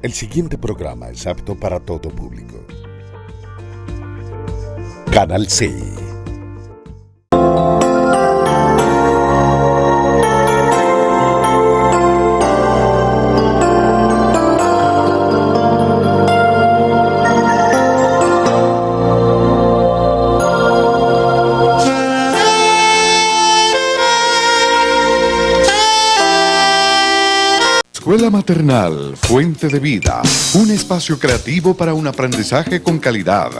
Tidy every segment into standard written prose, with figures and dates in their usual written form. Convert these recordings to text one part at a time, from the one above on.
El siguiente programa es apto para todo público. Canal C. Escuela Maternal, Fuente de Vida, un espacio creativo para un aprendizaje con calidad.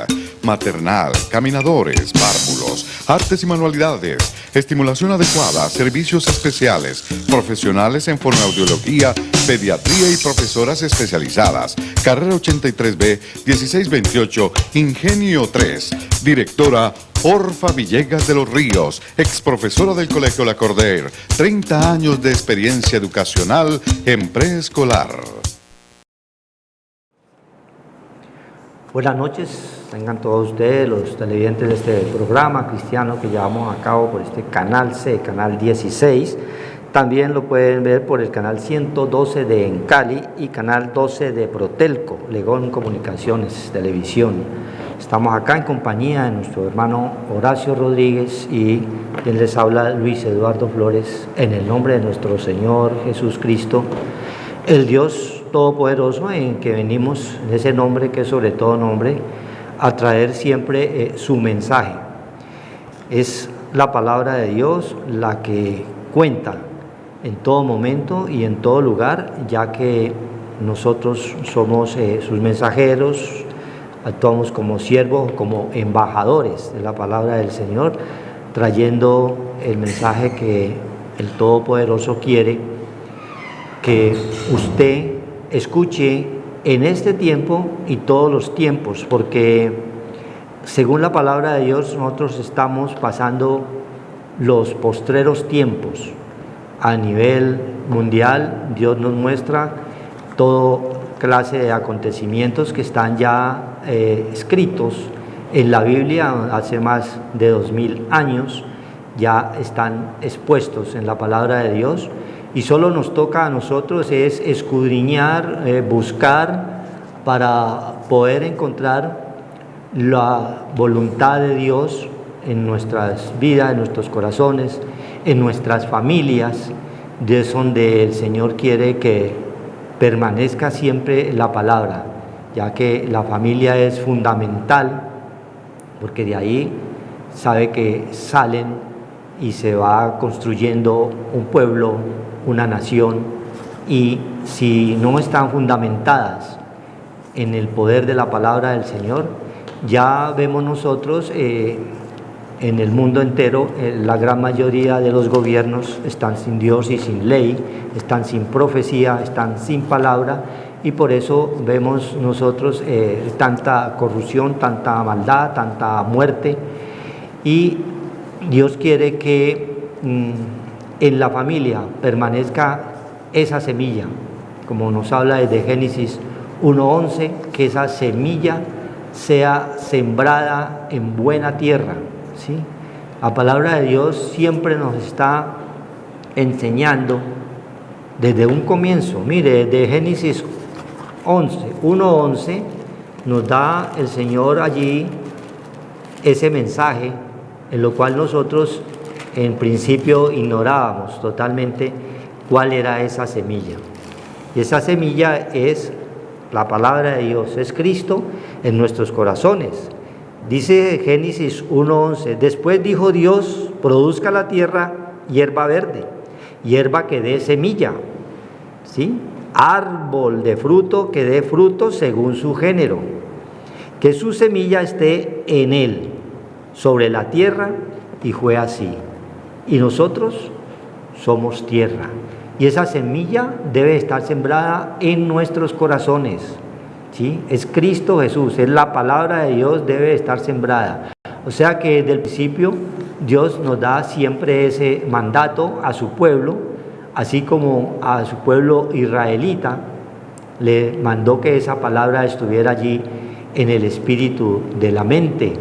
Maternal, caminadores, párvulos, artes y manualidades, estimulación adecuada, servicios especiales, profesionales en fonoaudiología, pediatría y profesoras especializadas. Carrera 83B, 1628, Ingenio 3. Directora Orfa Villegas de los Ríos, exprofesora del Colegio La Corder, 30 años de experiencia educacional en preescolar. Buenas noches, tengan todos ustedes los televidentes de este programa cristiano que llevamos a cabo por este canal C, canal 16. También lo pueden ver por el canal 112 de Encali y canal 12 de Protelco, Legón Comunicaciones, Televisión. Estamos acá en compañía de nuestro hermano Horacio Rodríguez y quien les habla Luis Eduardo Flores, en el nombre de nuestro Señor Jesús Cristo, el Dios Todopoderoso, en que venimos en ese nombre que es sobre todo nombre, a traer siempre su mensaje. Es la palabra de Dios la que cuenta en todo momento y en todo lugar, ya que nosotros somos sus mensajeros, actuamos como siervos, como embajadores de la palabra del Señor, trayendo el mensaje que el Todopoderoso quiere que usted escuche en este tiempo y todos los tiempos, porque según la palabra de Dios nosotros estamos pasando los postreros tiempos. A nivel mundial Dios nos muestra toda clase de acontecimientos que están ya escritos en la Biblia hace más de 2000 años, ya están expuestos en la palabra de Dios. Y solo nos toca a nosotros es escudriñar, buscar para poder encontrar la voluntad de Dios en nuestras vidas, en nuestros corazones, en nuestras familias, de donde el Señor quiere que permanezca siempre la palabra, ya que la familia es fundamental, porque de ahí sabe que salen y se va construyendo un pueblo, una nación, y si no están fundamentadas en el poder de la palabra del Señor, ya vemos nosotros en el mundo entero, la gran mayoría de los gobiernos están sin Dios y sin ley, están sin profecía, están sin palabra, y por eso vemos nosotros tanta corrupción, tanta maldad, tanta muerte, y Dios quiere que en la familia permanezca esa semilla, como nos habla desde Génesis 1:11, que esa semilla sea sembrada en buena tierra, ¿sí? La palabra de Dios siempre nos está enseñando desde un comienzo. Mire, desde Génesis 1:11 nos da el Señor allí ese mensaje, en lo cual nosotros en principio ignorábamos totalmente cuál era esa semilla. Y esa semilla es la palabra de Dios, es Cristo en nuestros corazones. Dice Génesis 1:11, después dijo Dios, produzca la tierra hierba verde, hierba que dé semilla, ¿sí? Árbol de fruto que dé fruto según su género, que su semilla esté en él, sobre la tierra, y fue así. Y nosotros somos tierra, y esa semilla debe estar sembrada en nuestros corazones, ¿sí? Es Cristo Jesús, es la palabra de Dios, debe estar sembrada. O sea que desde el principio Dios nos da siempre ese mandato a su pueblo, así como a su pueblo israelita le mandó que esa palabra estuviera allí en el espíritu de la mente,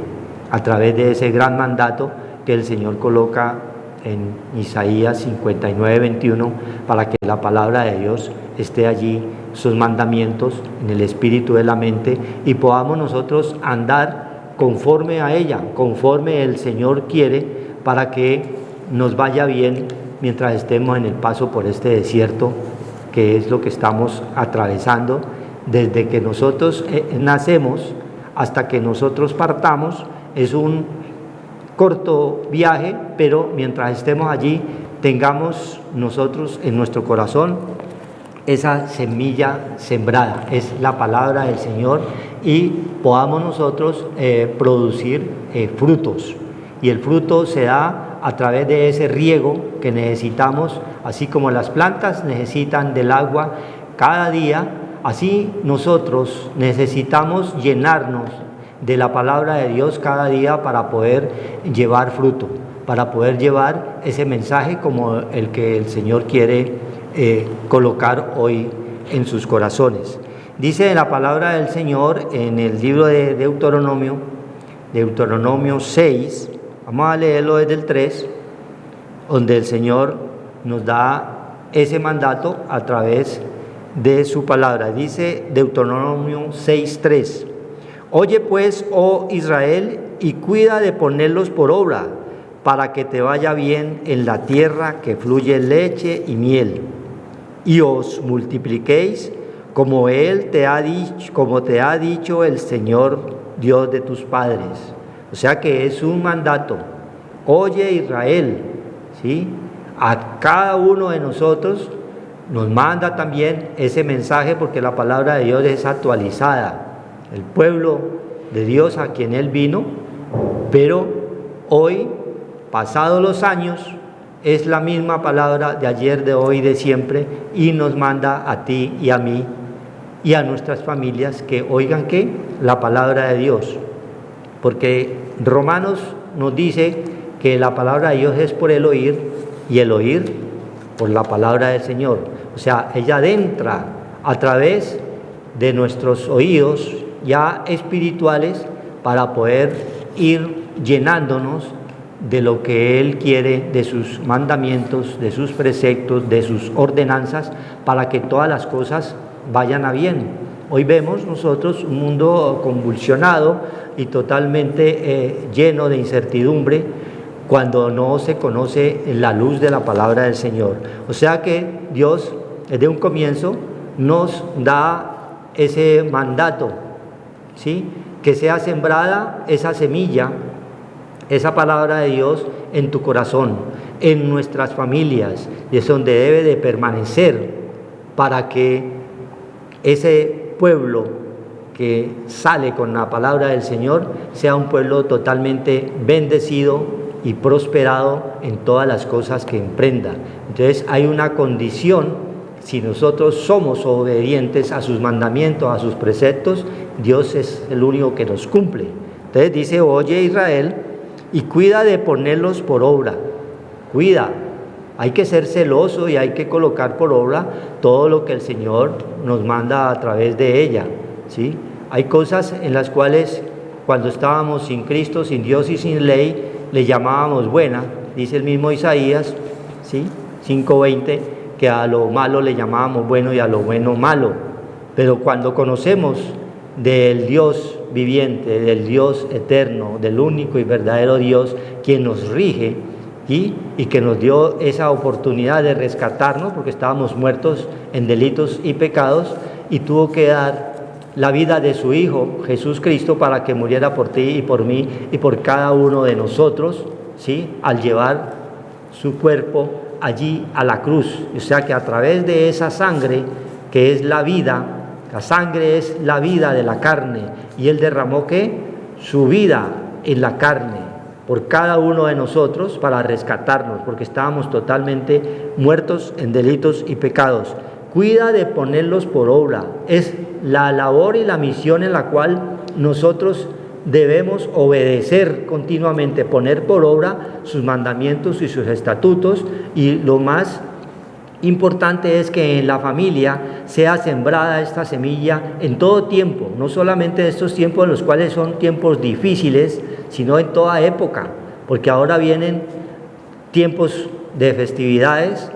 a través de ese gran mandato que el Señor coloca en Isaías 59:21, para que la palabra de Dios esté allí sus mandamientos en el espíritu de la mente y podamos nosotros andar conforme a ella, conforme el Señor quiere, para que nos vaya bien mientras estemos en el paso por este desierto, que es lo que estamos atravesando desde que nosotros nacemos hasta que nosotros partamos. Es un corto viaje, pero mientras estemos allí tengamos nosotros en nuestro corazón esa semilla sembrada, es la palabra del Señor, y podamos nosotros producir frutos, y el fruto se da a través de ese riego que necesitamos, así como las plantas necesitan del agua cada día, así nosotros necesitamos llenarnos de la palabra de Dios cada día para poder llevar fruto, para poder llevar ese mensaje como el que el Señor quiere colocar hoy en sus corazones. Dice la palabra del Señor en el libro de Deuteronomio 6, vamos a leerlo desde el 3, donde el Señor nos da ese mandato a través de su palabra. Dice Deuteronomio 6:3: Oye pues, oh Israel, y cuida de ponerlos por obra, para que te vaya bien en la tierra que fluye leche y miel, y os multipliquéis como te ha dicho el Señor Dios de tus padres. O sea que es un mandato. Oye Israel, ¿sí? A cada uno de nosotros nos manda también ese mensaje, porque la palabra de Dios es actualizada. El pueblo de Dios a quien Él vino, pero hoy, pasados los años, es la misma palabra de ayer, de hoy, de siempre, y nos manda a ti y a mí y a nuestras familias que oigan ¿qué? La palabra de Dios, porque Romanos nos dice que la palabra de Dios es por el oír, y el oír por la palabra del Señor. O sea, ella adentra a través de nuestros oídos ya espirituales para poder ir llenándonos de lo que Él quiere, de sus mandamientos, de sus preceptos, de sus ordenanzas, para que todas las cosas vayan a bien. Hoy vemos nosotros un mundo convulsionado y totalmente lleno de incertidumbre, cuando no se conoce la luz de la palabra del Señor. O sea que Dios, desde un comienzo, nos da ese mandato, ¿sí? Que sea sembrada esa semilla, esa palabra de Dios en tu corazón, en nuestras familias, y es donde debe de permanecer, para que ese pueblo que sale con la palabra del Señor sea un pueblo totalmente bendecido y prosperado en todas las cosas que emprenda. Entonces hay una condición: si nosotros somos obedientes a sus mandamientos, a sus preceptos, Dios es el único que nos cumple. Entonces dice: oye Israel, y cuida de ponerlos por obra. Cuida, hay que ser celoso y hay que colocar por obra todo lo que el Señor nos manda a través de ella, ¿sí? Hay cosas en las cuales, cuando estábamos sin Cristo, sin Dios y sin ley, le llamábamos buena. Dice el mismo Isaías, ¿sí? 5:20, que a lo malo le llamábamos bueno y a lo bueno malo. Pero cuando conocemos del Dios viviente, del Dios eterno, del único y verdadero Dios, quien nos rige y que nos dio esa oportunidad de rescatarnos, porque estábamos muertos en delitos y pecados, y tuvo que dar la vida de su Hijo Jesús Cristo para que muriera por ti y por mí y por cada uno de nosotros, ¿sí? Al llevar su cuerpo allí a la cruz. O sea que a través de esa sangre, que es la vida, la sangre es la vida de la carne, y Él derramó ¿qué? Su vida en la carne por cada uno de nosotros, para rescatarnos, porque estábamos totalmente muertos en delitos y pecados. Cuida de ponerlos por obra. Es la labor y la misión en la cual nosotros debemos obedecer continuamente, poner por obra sus mandamientos y sus estatutos, y lo más importante es que en la familia sea sembrada esta semilla en todo tiempo, no solamente en estos tiempos en los cuales son tiempos difíciles, sino en toda época, porque ahora vienen tiempos de festividades,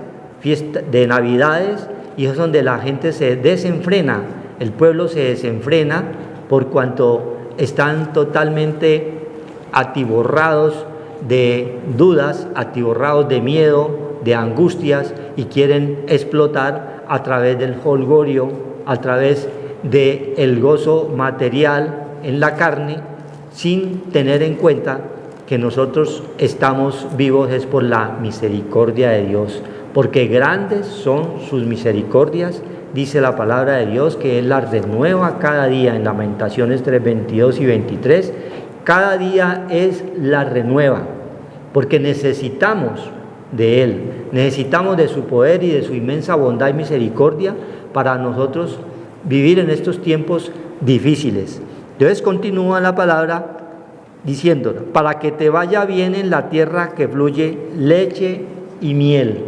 de navidades, y es donde la gente se desenfrena, el pueblo se desenfrena por cuanto están totalmente atiborrados de dudas, atiborrados de miedo, de angustias, y quieren explotar a través del jolgorio, a través del gozo material en la carne, sin tener en cuenta que nosotros estamos vivos es por la misericordia de Dios, porque grandes son sus misericordias, dice la palabra de Dios, que Él las renueva cada día. En Lamentaciones 3, 22 y 23, cada día es la renueva, porque necesitamos de Él, necesitamos de su poder y de su inmensa bondad y misericordia para nosotros vivir en estos tiempos difíciles. Entonces continúa la palabra diciendo, para que te vaya bien en la tierra que fluye leche y miel.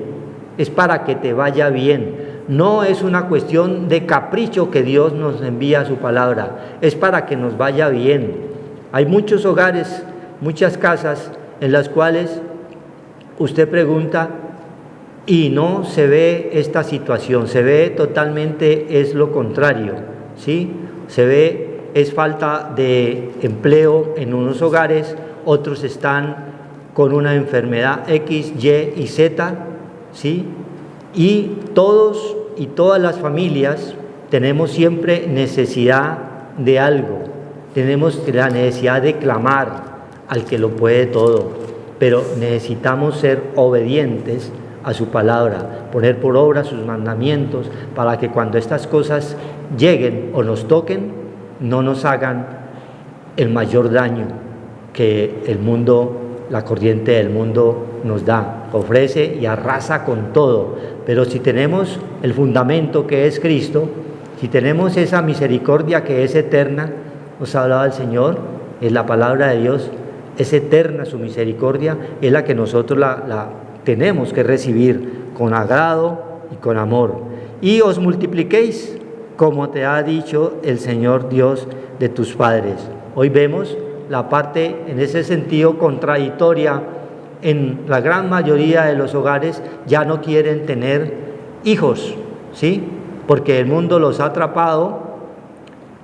Es para que te vaya bien. No es una cuestión de capricho que Dios nos envía su palabra, es para que nos vaya bien. Hay muchos hogares, muchas casas en las cuales usted pregunta y no se ve esta situación, se ve totalmente es lo contrario, ¿sí? Se ve es falta de empleo en unos hogares, otros están con una enfermedad X, Y y Z, ¿sí? Y todos y todas las familias tenemos siempre necesidad de algo, tenemos la necesidad de clamar al que lo puede todo, pero necesitamos ser obedientes a su palabra, poner por obra sus mandamientos, para que cuando estas cosas lleguen o nos toquen, no nos hagan el mayor daño que el mundo, la corriente del mundo nos da, ofrece y arrasa con todo. Pero si tenemos el fundamento que es Cristo, si tenemos esa misericordia que es eterna, nos ha hablado el Señor, es la palabra de Dios, es eterna su misericordia, es la que nosotros la tenemos que recibir con agrado y con amor. Y os multipliquéis, como te ha dicho el Señor Dios de tus padres. Hoy vemos la parte en ese sentido contradictoria. En la gran mayoría de los hogares ya no quieren tener hijos, ¿sí? Porque el mundo los ha atrapado,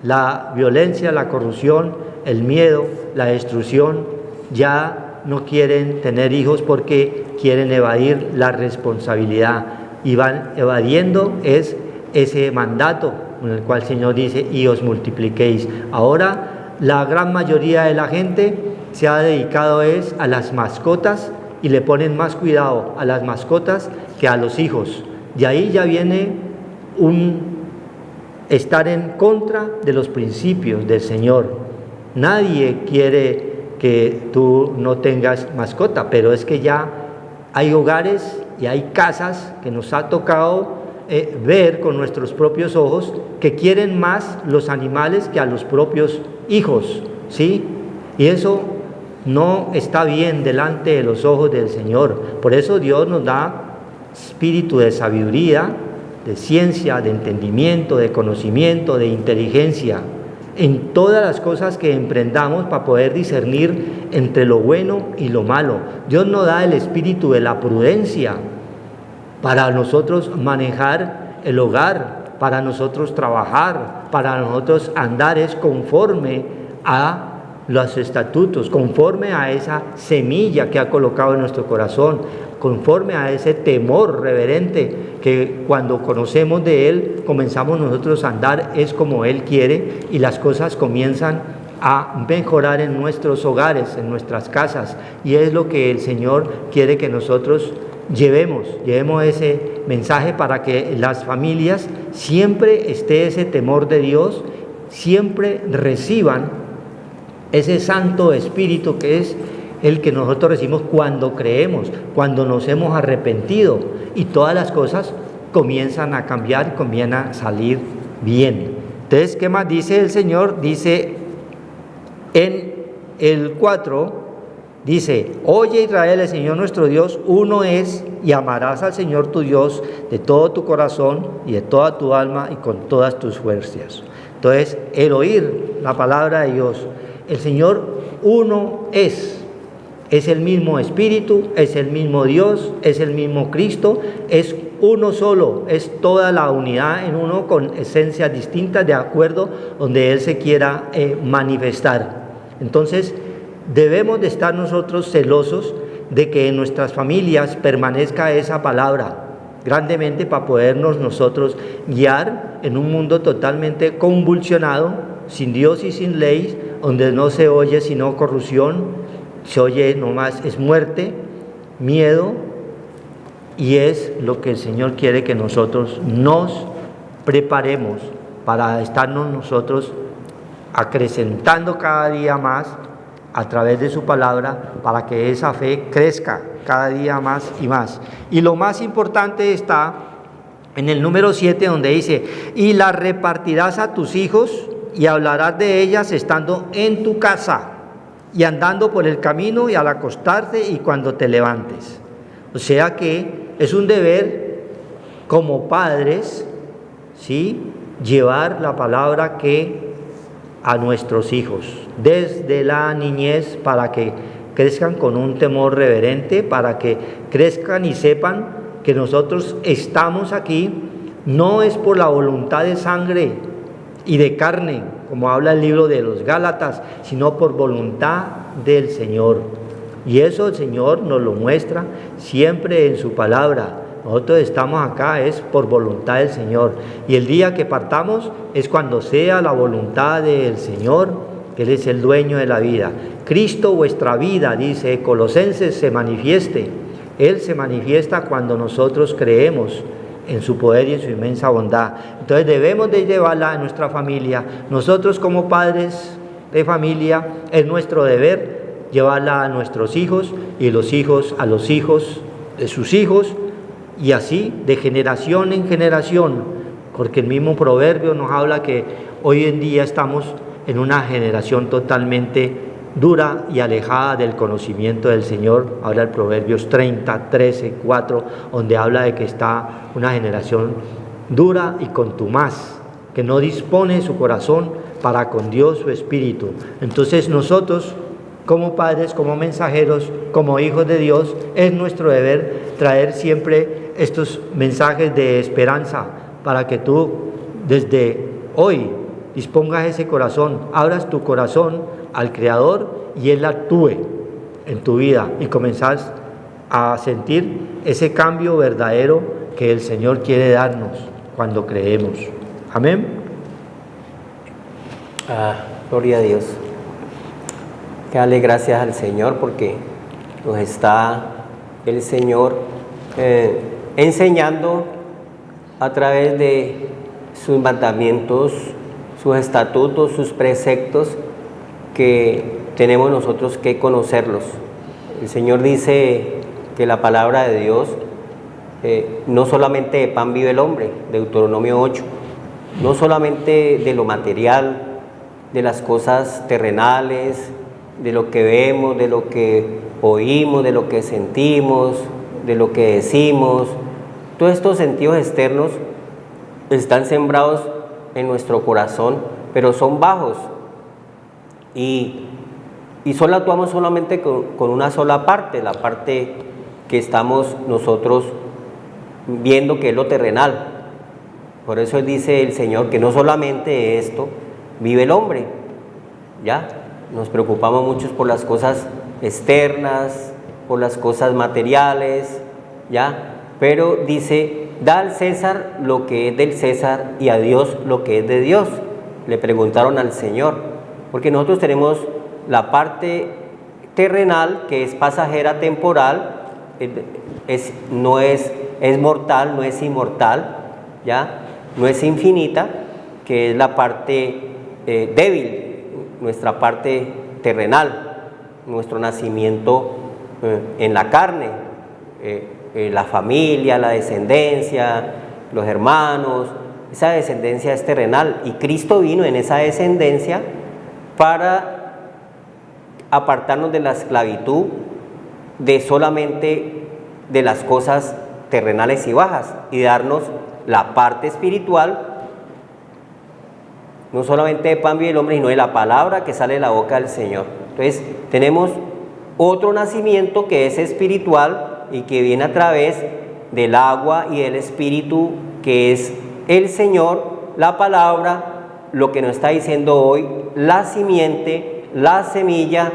la violencia, la corrupción, el miedo, la destrucción, ya no quieren tener hijos porque quieren evadir la responsabilidad y van evadiendo ese mandato en el cual el Señor dice, y os multipliquéis. Ahora la gran mayoría de la gente se ha dedicado a las mascotas y le ponen más cuidado a las mascotas que a los hijos. Y ahí ya viene un estar en contra de los principios del Señor. Nadie quiere que tú no tengas mascota, pero es que ya hay hogares y hay casas que nos ha tocado ver con nuestros propios ojos que quieren más los animales que a los propios hijos, ¿sí? Y eso no está bien delante de los ojos del Señor. Por eso Dios nos da espíritu de sabiduría, de ciencia, de entendimiento, de conocimiento, de inteligencia en todas las cosas que emprendamos para poder discernir entre lo bueno y lo malo. Dios nos da el espíritu de la prudencia para nosotros manejar el hogar, para nosotros trabajar, para nosotros andar es conforme a los estatutos, conforme a esa semilla que ha colocado en nuestro corazón, conforme a ese temor reverente que cuando conocemos de Él, comenzamos nosotros a andar es como Él quiere y las cosas comienzan a mejorar en nuestros hogares, en nuestras casas, y es lo que el Señor quiere que nosotros llevemos ese mensaje para que las familias siempre esté ese temor de Dios, siempre reciban ese Santo Espíritu que es el que nosotros recibimos cuando creemos, cuando nos hemos arrepentido y todas las cosas comienzan a cambiar, comienzan a salir bien. Entonces, ¿qué más dice el Señor? Dice en el 4, dice, oye Israel, el Señor nuestro Dios, uno es, y amarás al Señor tu Dios de todo tu corazón y de toda tu alma y con todas tus fuerzas. Entonces, el oír la palabra de Dios, el Señor uno es el mismo Espíritu, es el mismo Dios, es el mismo Cristo, es uno solo, es toda la unidad en uno con esencias distintas de acuerdo donde Él se quiera manifestar. Entonces debemos de estar nosotros celosos de que en nuestras familias permanezca esa palabra grandemente para podernos nosotros guiar en un mundo totalmente convulsionado, sin Dios y sin ley, donde no se oye sino corrupción, se oye nomás es muerte, miedo, y es lo que el Señor quiere que nosotros nos preparemos para estarnos nosotros acrecentando cada día más a través de su palabra, para que esa fe crezca cada día más y más. Y lo más importante está en el número 7, donde dice: y la repartirás a tus hijos y hablarás de ellas estando en tu casa y andando por el camino y al acostarte y cuando te levantes. O sea que es un deber como padres, ¿sí?, llevar la palabra que a nuestros hijos desde la niñez, para que crezcan con un temor reverente, para que crezcan y sepan que nosotros estamos aquí no es por la voluntad de sangre y de carne, como habla el libro de los Gálatas, sino por voluntad del Señor. Y eso el Señor nos lo muestra siempre en su palabra. Nosotros estamos acá es por voluntad del Señor, y el día que partamos es cuando sea la voluntad del Señor, que Él es el dueño de la vida. Cristo vuestra vida, dice Colosenses, se manifieste. Él se manifiesta cuando nosotros creemos en su poder y en su inmensa bondad. Entonces debemos de llevarla a nuestra familia. Nosotros como padres de familia es nuestro deber llevarla a nuestros hijos, y los hijos a los hijos de sus hijos, y así de generación en generación, porque el mismo proverbio nos habla que hoy en día estamos en una generación totalmente dura y alejada del conocimiento del Señor. Habla el Proverbios 30, 13, 4, donde habla de que está una generación dura y contumaz, que no dispone su corazón para con Dios su espíritu. Entonces nosotros, como padres, como mensajeros, como hijos de Dios, es nuestro deber traer siempre estos mensajes de esperanza, para que tú desde hoy dispongas ese corazón, abras tu corazón al Creador y Él actúe en tu vida, y comenzás a sentir ese cambio verdadero que el Señor quiere darnos cuando creemos. Amén. Gloria a Dios. Que darle gracias al Señor, porque nos está el Señor enseñando a través de sus mandamientos, sus estatutos, sus preceptos, que tenemos nosotros que conocerlos. El Señor dice que la palabra de Dios, no solamente de pan vive el hombre, Deuteronomio 8, no solamente de lo material, de las cosas terrenales, de lo que vemos, de lo que oímos, de lo que sentimos, de lo que decimos. Todos estos sentidos externos están sembrados en nuestro corazón, pero son bajos, y solo actuamos solamente con una sola parte, la parte que estamos nosotros viendo, que es lo terrenal. Por eso dice el Señor que no solamente de esto vive el hombre, ¿ya? Nos preocupamos mucho por las cosas externas, por las cosas materiales, ¿ya? Pero dice: da al César lo que es del César y a Dios lo que es de Dios. Le preguntaron al Señor, porque nosotros tenemos la parte terrenal, que es pasajera, temporal, es mortal, no es inmortal, ¿ya? No es infinita, que es la parte débil, nuestra parte terrenal, nuestro nacimiento en la carne, la familia, la descendencia, los hermanos. Esa descendencia es terrenal, y Cristo vino en esa descendencia para apartarnos de la esclavitud de solamente de las cosas terrenales y bajas, y darnos la parte espiritual, no solamente de pan vive el hombre, sino de la palabra que sale de la boca del Señor. Entonces tenemos otro nacimiento que es espiritual y que viene a través del agua y del espíritu, que es el Señor, la palabra, lo que nos está diciendo hoy, la simiente, la semilla,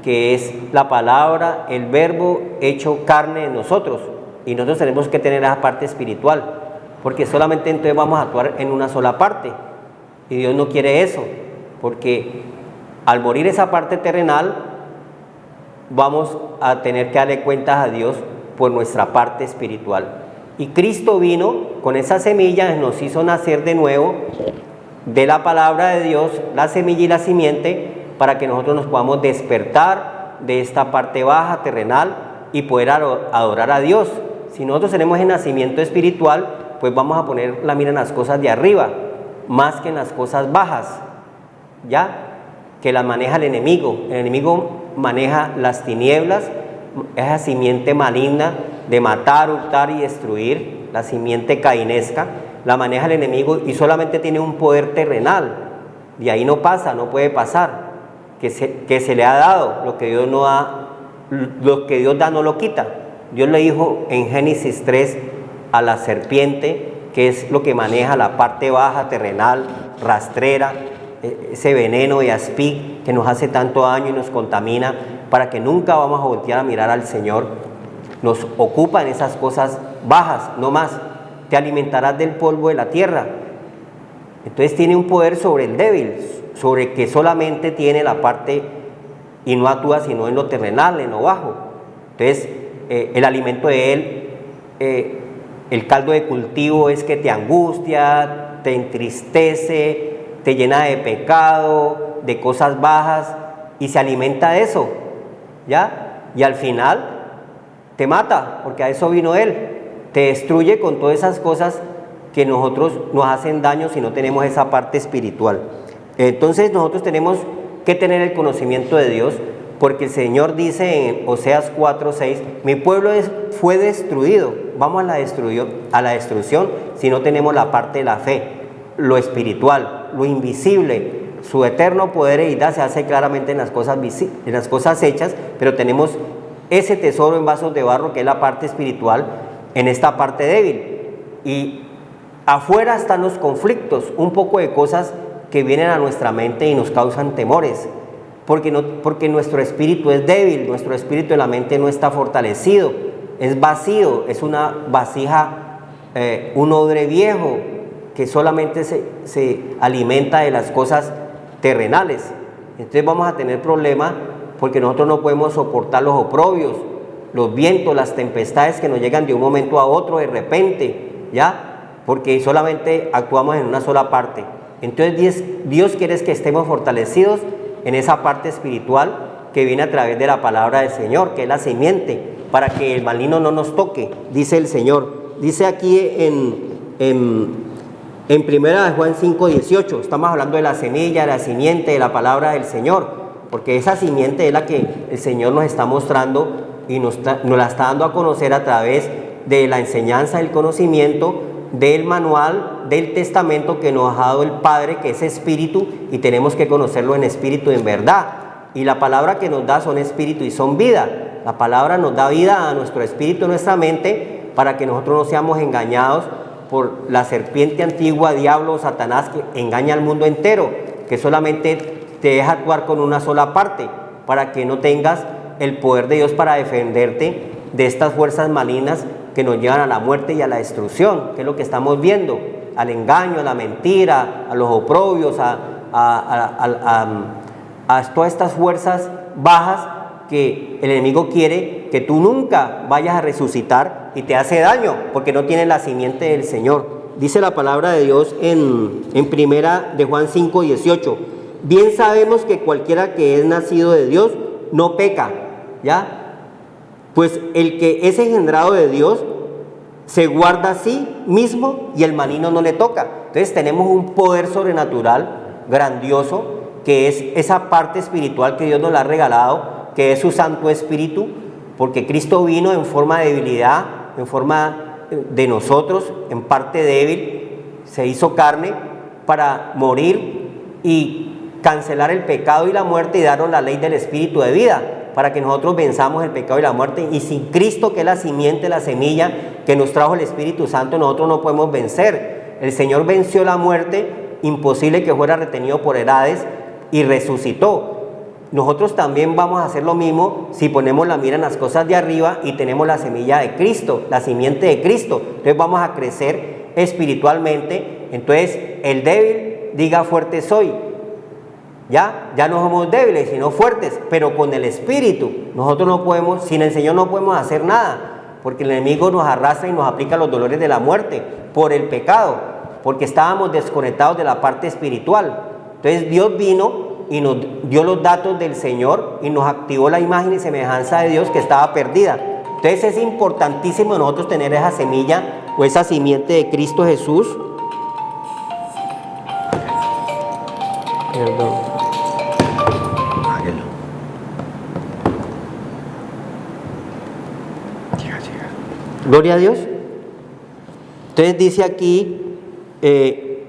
que es la palabra, el verbo hecho carne en nosotros. Y nosotros tenemos que tener esa parte espiritual, porque solamente entonces vamos a actuar en una sola parte. Y Dios no quiere eso, porque al morir esa parte terrenal, vamos a tener que darle cuentas a Dios por nuestra parte espiritual. Y Cristo vino con esa semilla, nos hizo nacer de nuevo de la palabra de Dios, la semilla y la simiente, para que nosotros nos podamos despertar de esta parte baja, terrenal, y poder adorar a Dios. Si nosotros tenemos el nacimiento espiritual, pues vamos a poner la mira en las cosas de arriba, más que en las cosas bajas, ¿ya? Que las maneja el enemigo. El enemigo maneja las tinieblas, esa simiente maligna de matar, hurtar y destruir, la simiente cainesca, la maneja el enemigo y solamente tiene un poder terrenal. De ahí no pasa, no puede pasar, que se le ha dado, lo que Dios no da, lo que Dios da no lo quita. Dios le dijo en Génesis 3 a la serpiente, que es lo que maneja la parte baja, terrenal, rastrera, ese veneno de aspic que nos hace tanto daño y nos contamina, para que nunca vamos a voltear a mirar al Señor. Nos ocupan esas cosas bajas, no más. Te alimentarás del polvo de la tierra. Entonces tiene un poder sobre el débil, sobre el que solamente tiene la parte y no actúa sino en lo terrenal, en lo bajo. Entonces el alimento de él, el caldo de cultivo es que te angustia, te entristece, te llena de pecado, de cosas bajas, y se alimenta de eso, ¿ya? Y al final te mata, porque a eso vino él, te destruye con todas esas cosas que nosotros nos hacen daño si no tenemos esa parte espiritual. Entonces nosotros tenemos que tener el conocimiento de Dios, porque el Señor dice en Oseas 4:6, mi pueblo fue destruido. Vamos a la destrucción si no tenemos la parte de la fe, lo espiritual, lo invisible. Su eterno poder e deidad se hace claramente en las cosas hechas, pero tenemos ese tesoro en vasos de barro, que es la parte espiritual, en esta parte débil. Y afuera están los conflictos, un poco de cosas que vienen a nuestra mente y nos causan temores, porque nuestro espíritu es débil, nuestro espíritu de la mente no está fortalecido, es vacío, es una vasija, un odre viejo que solamente se alimenta de las cosas terrenales. Entonces vamos a tener problemas, porque nosotros no podemos soportar los oprobios, los vientos, las tempestades que nos llegan de un momento a otro de repente, ¿ya? Porque solamente actuamos en una sola parte. Entonces Dios quiere que estemos fortalecidos en esa parte espiritual que viene a través de la palabra del Señor, que es la simiente, para que el maligno no nos toque, dice el Señor. Dice aquí en primera de Juan 5:18, estamos hablando de la semilla, de la simiente, de la palabra del Señor, porque esa simiente es la que el Señor nos está mostrando y nos la está dando a conocer a través de la enseñanza, del conocimiento, del manual, del testamento que nos ha dado el Padre, que es espíritu, y tenemos que conocerlo en espíritu, en verdad. Y la palabra que nos da son espíritu y son vida. La palabra nos da vida a nuestro espíritu, a nuestra mente, para que nosotros no seamos engañados por la serpiente antigua, diablo, Satanás, que engaña al mundo entero, que solamente te deja actuar con una sola parte, para que no tengas el poder de Dios para defenderte de estas fuerzas malignas que nos llevan a la muerte y a la destrucción, que es lo que estamos viendo, al engaño, a la mentira, a los oprobios, a todas estas fuerzas bajas que el enemigo quiere que tú nunca vayas a resucitar, y te hace daño porque no tienes la simiente del Señor. Dice la palabra de Dios en primera de Juan 5:18, bien sabemos que cualquiera que es nacido de Dios no peca, ¿ya? Pues el que es engendrado de Dios se guarda a sí mismo y el maligno no le toca. Entonces tenemos un poder sobrenatural grandioso, que es esa parte espiritual que Dios nos la ha regalado, que es su Santo Espíritu, porque Cristo vino en forma de debilidad, en forma de nosotros, en parte débil, se hizo carne para morir y cancelar el pecado y la muerte y darnos la ley del Espíritu de vida. para que nosotros venzamos el pecado y la muerte, y sin Cristo, que es la simiente, la semilla que nos trajo el Espíritu Santo, nosotros no podemos vencer. El Señor venció la muerte, imposible que fuera retenido por el Hades, y resucitó. Nosotros también vamos a hacer lo mismo si ponemos la mira en las cosas de arriba y tenemos la semilla de Cristo, la simiente de Cristo. Entonces vamos a crecer espiritualmente. Entonces el débil diga fuerte soy. Ya no somos débiles sino fuertes, pero con el Espíritu. Nosotros no podemos, sin el Señor no podemos hacer nada, porque el enemigo nos arrastra y nos aplica los dolores de la muerte por el pecado, porque estábamos desconectados de la parte espiritual. Entonces Dios vino y nos dio los datos del Señor y nos activó la imagen y semejanza de Dios que estaba perdida. Entonces es importantísimo nosotros tener esa semilla o esa simiente de Cristo Jesús. Perdón. Gloria a Dios. Entonces dice aquí en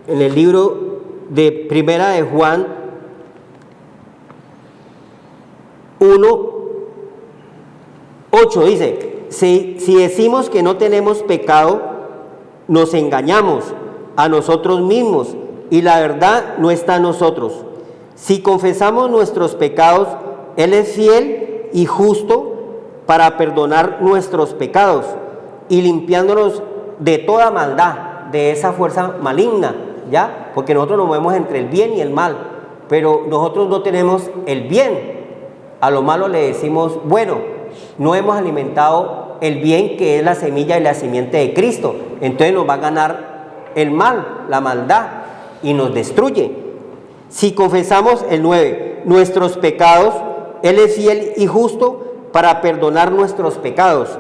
el libro de Primera de Juan 1:8 dice: si decimos que no tenemos pecado, nos engañamos a nosotros mismos y la verdad no está en nosotros. Si confesamos nuestros pecados, Él es fiel y justo para perdonar nuestros pecados y limpiándonos de toda maldad, de esa fuerza maligna, ¿ya? Porque nosotros nos movemos entre el bien y el mal, pero nosotros no tenemos el bien. A lo malo le decimos bueno. No hemos alimentado el bien, que es la semilla y la simiente de Cristo. Entonces nos va a ganar el mal, la maldad, y nos destruye. Si confesamos el 9, nuestros pecados, Él es fiel y justo para perdonar nuestros pecados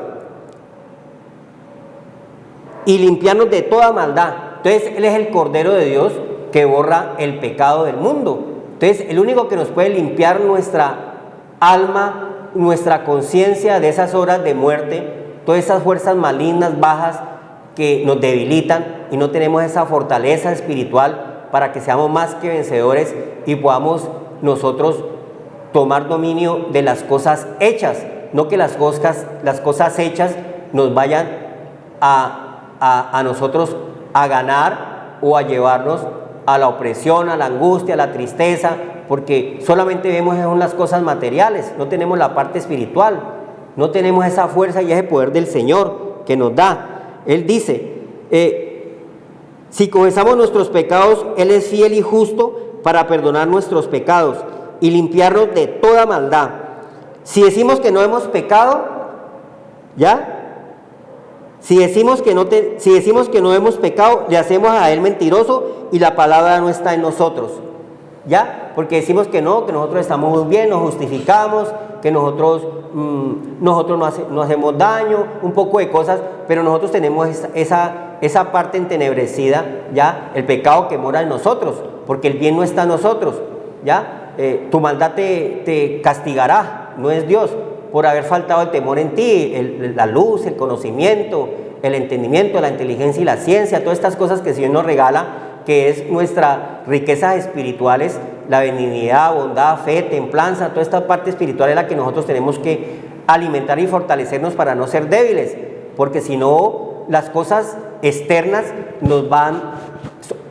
y limpiarnos de toda maldad. Entonces Él es el Cordero de Dios que borra el pecado del mundo. Entonces el único que nos puede limpiar nuestra alma, nuestra conciencia de esas horas de muerte, todas esas fuerzas malignas, bajas, que nos debilitan y no tenemos esa fortaleza espiritual para que seamos más que vencedores y podamos nosotros tomar dominio de las cosas hechas, no que las cosas hechas nos vayan a nosotros a ganar o a llevarnos a la opresión, a la angustia, a la tristeza, porque solamente vemos las cosas materiales, no tenemos la parte espiritual, no tenemos esa fuerza y ese poder del Señor que nos da. Él dice, si confesamos nuestros pecados, Él es fiel y justo para perdonar nuestros pecados y limpiarnos de toda maldad. Si decimos que no hemos pecado, ¿ya? Si decimos que no hemos pecado, le hacemos a Él mentiroso y la palabra no está en nosotros, ¿ya? Porque decimos que nosotros estamos muy bien, nos justificamos, que nosotros no hacemos daño, un poco de cosas, pero nosotros tenemos esa parte entenebrecida, ¿ya? El pecado que mora en nosotros, porque el bien no está en nosotros, ¿ya? Tu maldad te castigará, no es Dios, por haber faltado el temor en ti, la luz, el conocimiento, el entendimiento, la inteligencia y la ciencia, todas estas cosas que el Señor nos regala, que es nuestras riquezas espirituales, la benignidad, bondad, fe, templanza, toda esta parte espiritual es la que nosotros tenemos que alimentar y fortalecernos para no ser débiles, porque si no, las cosas externas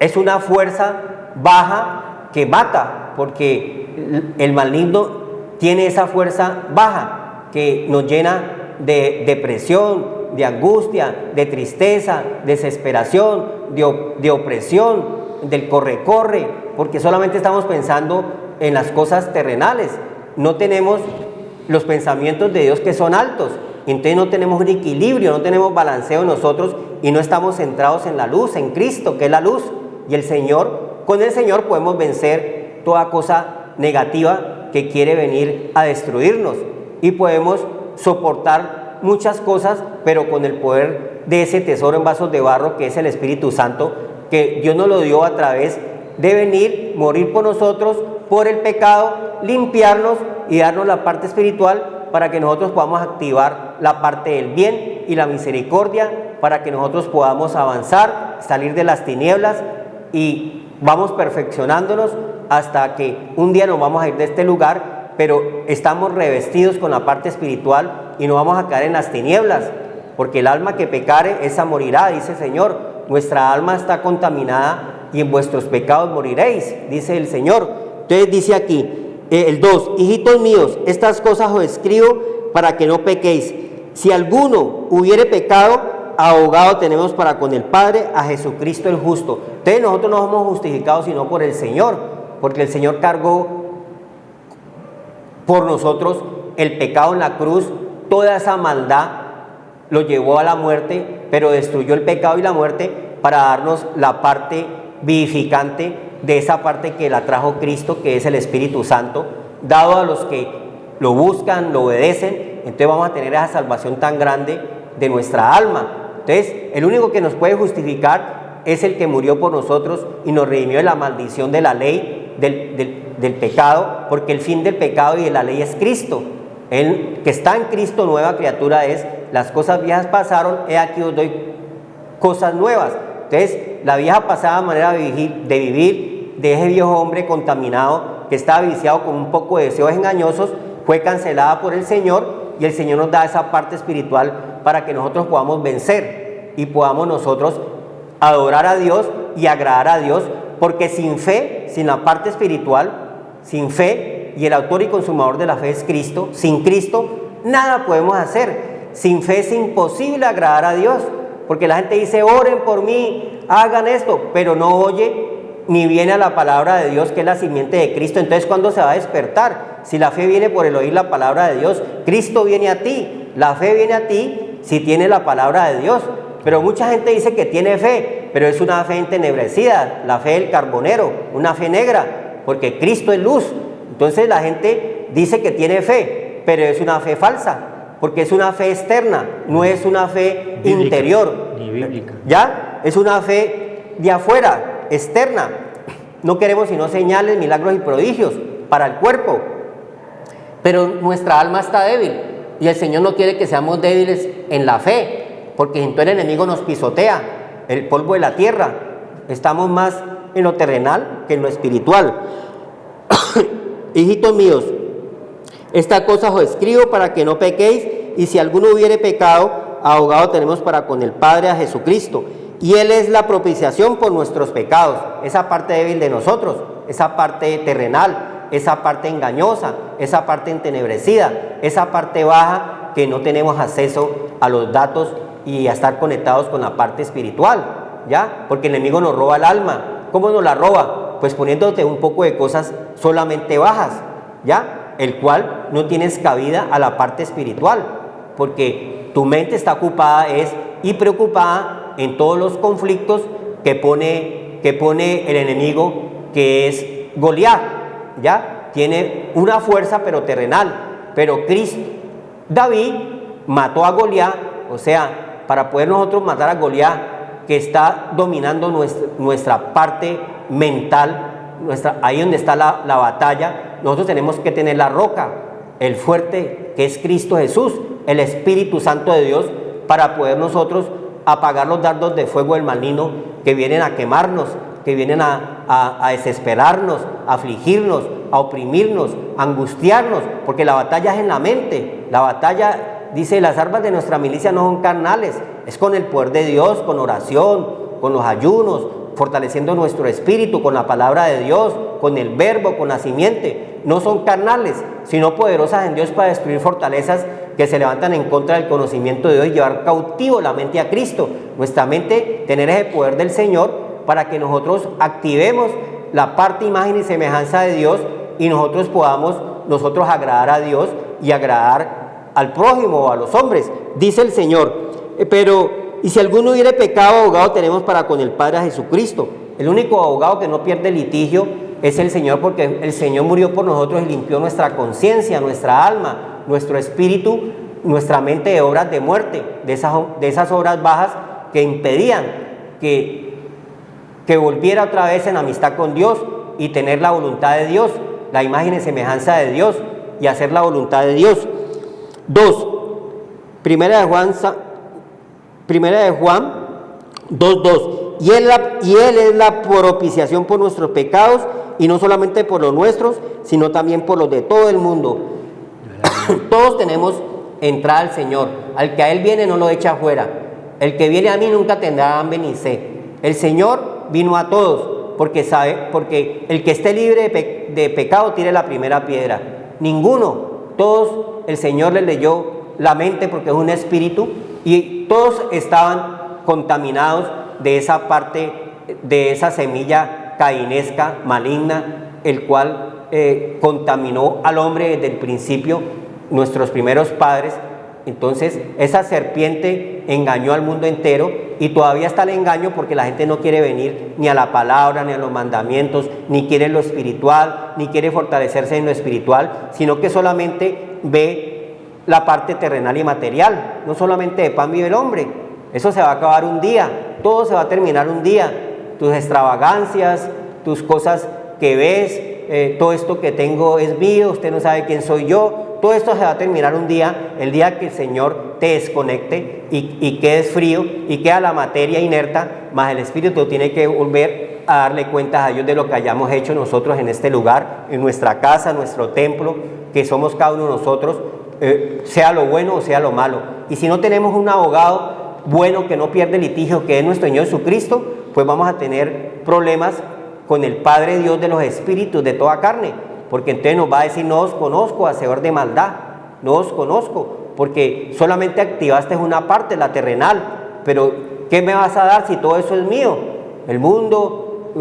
es una fuerza baja que mata, porque el maligno tiene esa fuerza baja que nos llena de depresión, de angustia, de tristeza, desesperación, de opresión, del corre-corre, porque solamente estamos pensando en las cosas terrenales, no tenemos los pensamientos de Dios que son altos, entonces no tenemos un equilibrio, no tenemos balanceo en nosotros y no estamos centrados en la luz, en Cristo, que es la luz, y el Señor, con el Señor podemos vencer toda cosa negativa que quiere venir a destruirnos y podemos soportar muchas cosas, pero con el poder de ese tesoro en vasos de barro que es el Espíritu Santo, que Dios nos lo dio a través de venir, morir por nosotros, por el pecado, limpiarnos y darnos la parte espiritual para que nosotros podamos activar la parte del bien y la misericordia, para que nosotros podamos avanzar, salir de las tinieblas y vamos perfeccionándonos hasta que un día nos vamos a ir de este lugar pero estamos revestidos con la parte espiritual y no vamos a caer en las tinieblas, porque el alma que pecare, esa morirá, dice el Señor. Nuestra alma está contaminada y en vuestros pecados moriréis, dice el Señor. Entonces dice aquí, el 2, hijitos míos, estas cosas os escribo para que no pequéis. Si alguno hubiere pecado, abogado tenemos para con el Padre, a Jesucristo el justo. Entonces nosotros no somos justificados sino por el Señor, porque el Señor cargó por nosotros el pecado en la cruz, toda esa maldad lo llevó a la muerte, pero destruyó el pecado y la muerte para darnos la parte vivificante de esa parte que la trajo Cristo, que es el Espíritu Santo, dado a los que lo buscan, lo obedecen. Entonces vamos a tener esa salvación tan grande de nuestra alma. Entonces el único que nos puede justificar es el que murió por nosotros y nos redimió de la maldición de la ley, del pecado, porque el fin del pecado y de la ley es Cristo. El que está en Cristo, nueva criatura es. Las cosas viejas pasaron, he aquí os doy cosas nuevas. Entonces la vieja pasada manera de vivir de ese viejo hombre contaminado que estaba viciado con un poco de deseos engañosos fue cancelada por el Señor, y el Señor nos da esa parte espiritual para que nosotros podamos vencer y podamos nosotros adorar a Dios y agradar a Dios, porque sin fe, sin la parte espiritual, sin fe, y el autor y consumador de la fe es Cristo, sin Cristo nada podemos hacer. Sin fe es imposible agradar a Dios, porque la gente dice, oren por mí, hagan esto, pero no oye ni viene a la palabra de Dios, que es la simiente de Cristo. Entonces, ¿cuándo se va a despertar? Si la fe viene por el oír la palabra de Dios, Cristo viene a ti, la fe viene a ti si tiene la palabra de Dios. Pero mucha gente dice que tiene fe, pero es una fe entenebrecida, la fe del carbonero, una fe negra, porque Cristo es luz. Entonces la gente dice que tiene fe, pero es una fe falsa, porque es una fe externa, no es una fe bíblica, interior, ni bíblica. ¿Ya? Es una fe de afuera, externa. No queremos sino señales, milagros y prodigios para el cuerpo, pero nuestra alma está débil y el Señor no quiere que seamos débiles en la fe, porque entonces el enemigo nos pisotea, el polvo de la tierra. Estamos más en lo terrenal que en lo espiritual. Hijitos míos, esta cosa os escribo para que no pequéis, y si alguno hubiere pecado, abogado tenemos para con el Padre, a Jesucristo, y Él es la propiciación por nuestros pecados. Esa parte débil de nosotros, esa parte terrenal, esa parte engañosa, esa parte entenebrecida, esa parte baja que no tenemos acceso a los datos y a estar conectados con la parte espiritual, ¿ya? Porque el enemigo nos roba el alma. ¿Cómo nos la roba? Pues poniéndote un poco de cosas solamente bajas, ¿ya? El cual no tienes cabida a la parte espiritual, porque tu mente está ocupada y preocupada en todos los conflictos que pone el enemigo, que es Goliat, ¿ya? Tiene una fuerza pero terrenal, pero Cristo, David mató a Goliat, o sea, para poder nosotros matar a Goliat, que está dominando nuestra parte mental, ahí donde está la batalla, nosotros tenemos que tener la roca, el fuerte, que es Cristo Jesús, el Espíritu Santo de Dios, para poder nosotros apagar los dardos de fuego del maligno que vienen a quemarnos, que vienen a desesperarnos, a afligirnos, a oprimirnos, a angustiarnos, porque la batalla es en la mente. La batalla, dice, las armas de nuestra milicia no son carnales, es con el poder de Dios, con oración, con los ayunos, fortaleciendo nuestro espíritu con la palabra de Dios, con el verbo, con la simiente. No son carnales, sino poderosas en Dios para destruir fortalezas que se levantan en contra del conocimiento de Dios y llevar cautivo la mente a Cristo. Nuestra mente, tener ese poder del Señor para que nosotros activemos la parte imagen y semejanza de Dios y nosotros podamos agradar a Dios y agradar al prójimo o a los hombres. Dice el Señor, y si alguno hubiere pecado, abogado tenemos para con el Padre, a Jesucristo. El único abogado que no pierde litigio es el Señor, porque el Señor murió por nosotros y limpió nuestra conciencia, nuestra alma, nuestro espíritu, nuestra mente de obras de muerte, de esas obras bajas que impedían que volviera otra vez en amistad con Dios y tener la voluntad de Dios, la imagen y semejanza de Dios y hacer la voluntad de Dios. 2. Primera de Juan 2:2. Y él es la propiciación por nuestros pecados, y no solamente por los nuestros, sino también por los de todo el mundo. Todos tenemos entrada al Señor. Al que a Él viene no lo echa afuera. El que viene a mí nunca tendrá hambre ni sed. El Señor vino a todos, porque el que esté libre de pecado tire la primera piedra. Ninguno. Todos el Señor les leyó la mente porque es un espíritu, y todos estaban contaminados de esa parte, de esa semilla cainesca, maligna, el cual contaminó al hombre desde el principio, nuestros primeros padres. Entonces esa serpiente engañó al mundo entero, y todavía está el engaño porque la gente no quiere venir ni a la palabra, ni a los mandamientos, ni quiere lo espiritual, ni quiere fortalecerse en lo espiritual, sino que solamente ve la parte terrenal y material. No solamente de pan vive el hombre. Eso se va a acabar un día, todo se va a terminar un día. Tus extravagancias, tus cosas que ves, todo esto que tengo es mío, usted no sabe quién soy yo. Todo esto se va a terminar un día, el día que el Señor te desconecte y quedes frío y queda la materia inerta, más el Espíritu tiene que volver a darle cuentas a Dios de lo que hayamos hecho nosotros en este lugar, en nuestra casa, en nuestro templo, que somos cada uno de nosotros, sea lo bueno o sea lo malo. Y si no tenemos un abogado bueno que no pierde litigio, que es nuestro Señor Jesucristo, pues vamos a tener problemas con el Padre Dios de los espíritus de toda carne, porque entonces nos va a decir: no os conozco, hacedor de maldad, no os conozco, porque solamente activaste una parte, la terrenal, pero ¿qué me vas a dar si todo eso es mío? El mundo,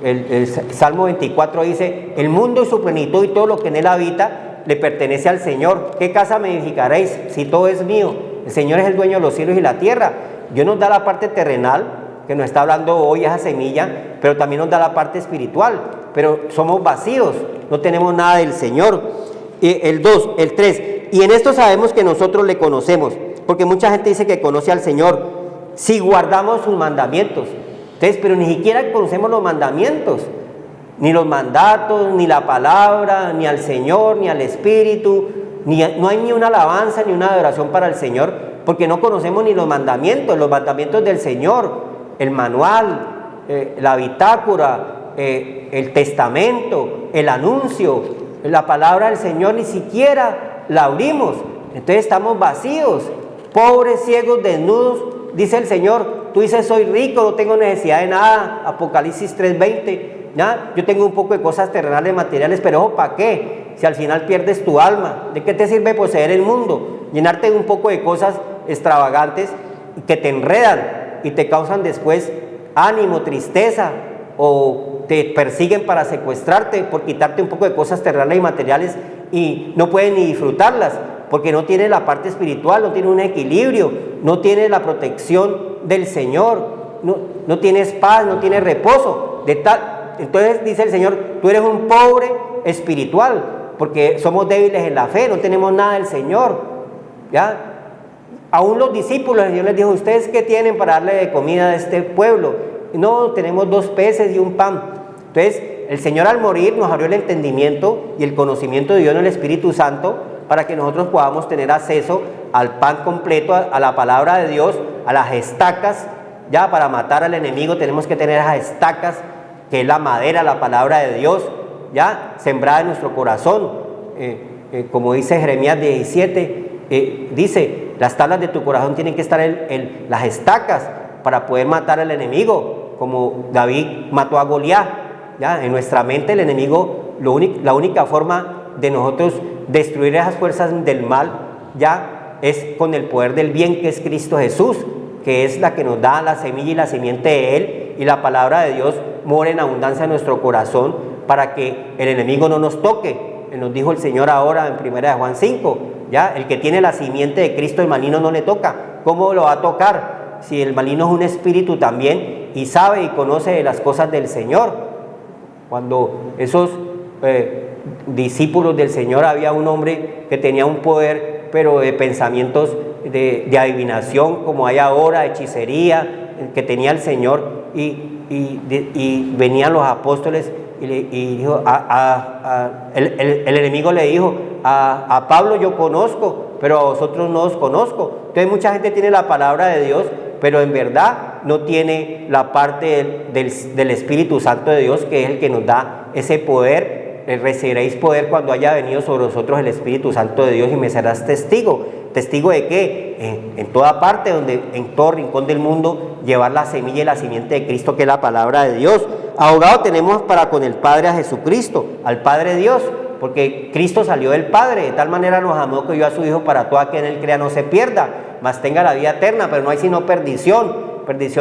el Salmo 24 dice: el mundo y su plenitud y todo lo que en él habita le pertenece al Señor. ¿Qué casa me edificaréis si todo es mío? El Señor es el dueño de los cielos y la tierra. Dios nos da la parte terrenal, que nos está hablando hoy esa semilla, pero también nos da la parte espiritual, pero somos vacíos, no tenemos nada del Señor. El 2, el 3, y en esto sabemos que nosotros le conocemos, porque mucha gente dice que conoce al Señor si guardamos sus mandamientos. Entonces, pero ni siquiera conocemos los mandamientos, ni los mandatos, ni la palabra, ni al Señor, ni al Espíritu, no hay ni una alabanza, ni una adoración para el Señor, porque no conocemos ni los mandamientos del Señor, el manual, la bitácora, el testamento, el anuncio, la palabra del Señor, ni siquiera la abrimos. Entonces estamos vacíos, pobres, ciegos, desnudos, dice el Señor. Tú dices: soy rico, no tengo necesidad de nada, Apocalipsis 3:20, ¿ya? Yo tengo un poco de cosas terrenales, materiales, pero ojo, ¿para qué? Si al final pierdes tu alma, ¿de qué te sirve poseer el mundo? Llenarte de un poco de cosas extravagantes que te enredan y te causan después ánimo, tristeza, o te persiguen para secuestrarte por quitarte un poco de cosas terrenales y materiales, y no pueden ni disfrutarlas porque no tienes la parte espiritual, no tienes un equilibrio, no tienes la protección del Señor, no tienes paz, no tienes reposo. Entonces dice el Señor: tú eres un pobre espiritual, porque somos débiles en la fe, no tenemos nada del Señor, ¿ya? Aún los discípulos, el Señor les dijo: ¿ustedes qué tienen para darle de comida a este pueblo? No, tenemos 2 peces y un pan. Entonces, el Señor al morir nos abrió el entendimiento y el conocimiento de Dios en el Espíritu Santo, para que nosotros podamos tener acceso al pan completo, a la palabra de Dios, a las estacas. Ya para matar al enemigo tenemos que tener esas estacas, que es la madera, la palabra de Dios, ya sembrada en nuestro corazón. Como dice Jeremías 17, dice: las tablas de tu corazón tienen que estar en las estacas para poder matar al enemigo, como David mató a Goliat. Ya en nuestra mente el enemigo, la única forma de nosotros destruir esas fuerzas del mal ya es con el poder del bien, que es Cristo Jesús, que es la que nos da la semilla y la simiente de Él, y la palabra de Dios mora en abundancia en nuestro corazón para que el enemigo no nos toque. Nos dijo el Señor ahora en 1 Juan 5, ya, el que tiene la simiente de Cristo, el maligno no le toca. ¿Cómo lo va a tocar? Si el maligno es un espíritu también y sabe y conoce de las cosas del Señor. Cuando esos discípulos del Señor, había un hombre que tenía un poder, pero de pensamientos de adivinación, como hay ahora, hechicería, que tenía el Señor, y venían los apóstoles y dijo, el enemigo le dijo: a Pablo yo conozco, pero a vosotros no os conozco. Entonces mucha gente tiene la palabra de Dios, pero en verdad no tiene la parte del Espíritu Santo de Dios, que es el que nos da ese poder. Recibiréis poder cuando haya venido sobre vosotros el Espíritu Santo de Dios y me serás testigo. ¿Testigo de qué? En toda parte, en todo rincón del mundo, llevar la semilla y la simiente de Cristo, que es la palabra de Dios. Abogado tenemos para con el Padre a Jesucristo, al Padre Dios, porque Cristo salió del Padre, de tal manera nos amó que dio a su Hijo para todo aquel en él crea no se pierda, mas tenga la vida eterna. Pero no hay sino perdición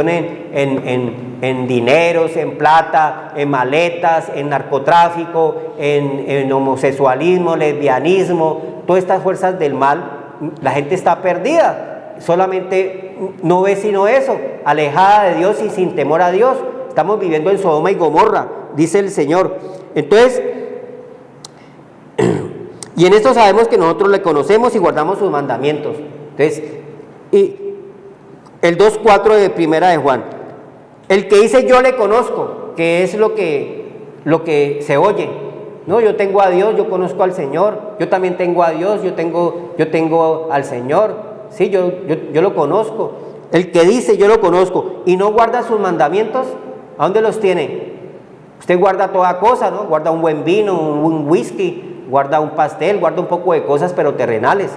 en dineros, en plata, en maletas, en narcotráfico, en homosexualismo, lesbianismo, todas estas fuerzas del mal. La gente está perdida, solamente no ve sino eso, alejada de Dios y sin temor a Dios. Estamos viviendo en Sodoma y Gomorra, dice el Señor. Entonces, y en esto sabemos que nosotros le conocemos y guardamos sus mandamientos. Entonces, y el 2:4 de Primera de Juan, el que dice yo le conozco, que es lo que se oye. No, yo tengo a Dios, yo conozco al Señor, yo también tengo a Dios, yo tengo al Señor, sí, yo lo conozco. El que dice yo lo conozco y no guarda sus mandamientos, ¿a dónde los tiene? Usted guarda toda cosa, ¿no? Guarda un buen vino, un whisky, guarda un pastel, guarda un poco de cosas pero terrenales,